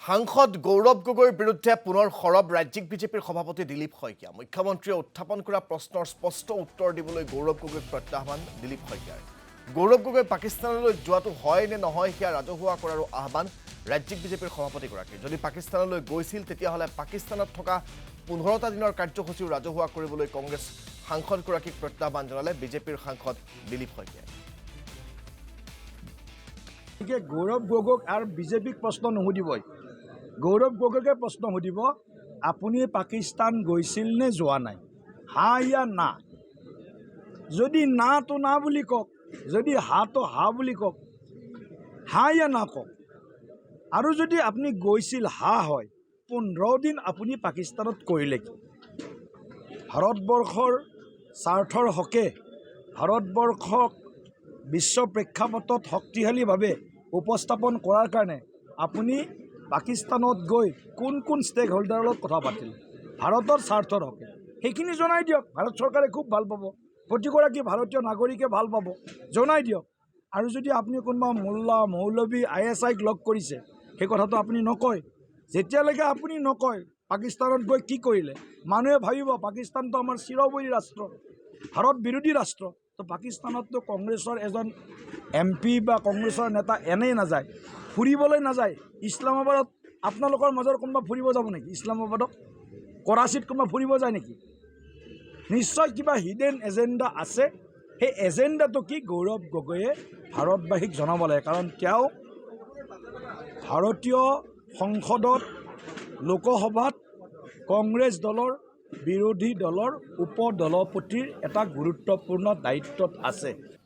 সাংসদ গৌৰৱ গগৈৰ বিৰুদ্ধে পুনৰ সৰব ৰাজ্যিক বিজেপিৰ সভাপতি দিলীপ শইকীয়া। মুখ্যমন্ত্ৰীয়ে উত্থাপন কৰা প্ৰশ্নৰ স্পষ্ট উত্তৰ দিবলৈ গৌৰৱ গগৈক প্ৰত্যাহ্বান দিলীপ শইকীয়াৰ। গৌৰৱ গগৈ পাকিস্তানলৈ যোৱাটো হয় নে নহয় সেয়া ৰাজহুৱা কৰাৰো আহ্বান ৰাজ্যিক বিজেপিৰ সভাপতিগৰাকীৰ। যদি পাকিস্তানলৈ গৈছিল তেতিয়াহ'লে পাকিস্তানত থকা 15টা দিনৰ কাৰ্যসূচীও ৰাজহুৱা কৰিবলৈ কংগ্ৰেছ সাংসদগৰাকীক প্ৰত্যাহ্বান জনালে বিজেপিৰ সাংসদ দিলীপ শইকীয়াই। গৌৰৱ গগৈক আৰু বিজেপিক প্ৰশ্ন নুসুধিবই। গৌৰৱ গগৈকে প্ৰশ্ন সুধিব, আপুনি পাকিস্তান গৈছিল নে যোৱা নাই, হা ইয়া না। যদি না তো না বুলি কওক, যদি হা তো হা বুলি কওক, হা ইয়া না কওক। আৰু যদি আপুনি গৈছিল হা হয়, 15 দিন আপুনি পাকিস্তানত কৰিলে কি? ভাৰতবৰ্ষৰ স্বাৰ্থৰ হকে ভাৰতবৰ্ষক বিশ্ব প্ৰেক্ষাপটত শক্তিশালীভাৱে উপস্থাপন কৰাৰ কাৰণে আপুনি পাকিস্তানত গৈ কোন কোন ষ্টেক হোল্ডাৰৰ লগত কথা পাতিল ভাৰতৰ স্বাৰ্থৰ হকে, সেইখিনি জনাই দিয়ক। ভাৰত চৰকাৰে খুব ভাল পাব, প্ৰতিগৰাকী ভাৰতীয় নাগৰিকে ভাল পাব, জনাই দিয়ক। আৰু যদি আপুনি কোনোবা মোল্লা মৌলবী ISIক লগ কৰিছে সেই কথাটো আপুনি নকয়, যেতিয়ালৈকে আপুনি নকয় পাকিস্তানত গৈ কি কৰিলে, মানুহে ভাবিব পাকিস্তানটো আমাৰ চিৰবৈৰী ৰাষ্ট্ৰ, ভাৰত বিৰোধী ৰাষ্ট্ৰ। তো পাকিস্তানততো কংগ্ৰেছৰ এজন MP বা কংগ্ৰেছৰ নেতা এনেই নাযায়, ফুৰিবলৈ নাযায়। ইছলামাবাদত আপোনালোকৰ মাজৰ কোনোবা ফুৰিব যাব নেকি? ইছলামাবাদত কৰাচীত কোনোবা ফুৰিব যায় নেকি? নিশ্চয় কিবা হিডেন এজেণ্ডা আছে। সেই এজেণ্ডাটো কি গৌৰৱ গগৈয়ে ভাৰতবাসীক জনাব লাগে, কাৰণ তেওঁ ভাৰতীয় সংসদত লোকসভাত কংগ্ৰেছ দলৰ বিৰোধী দলৰ উপদলপতিৰ এটা গুৰুত্বপূৰ্ণ দায়িত্বত আছে।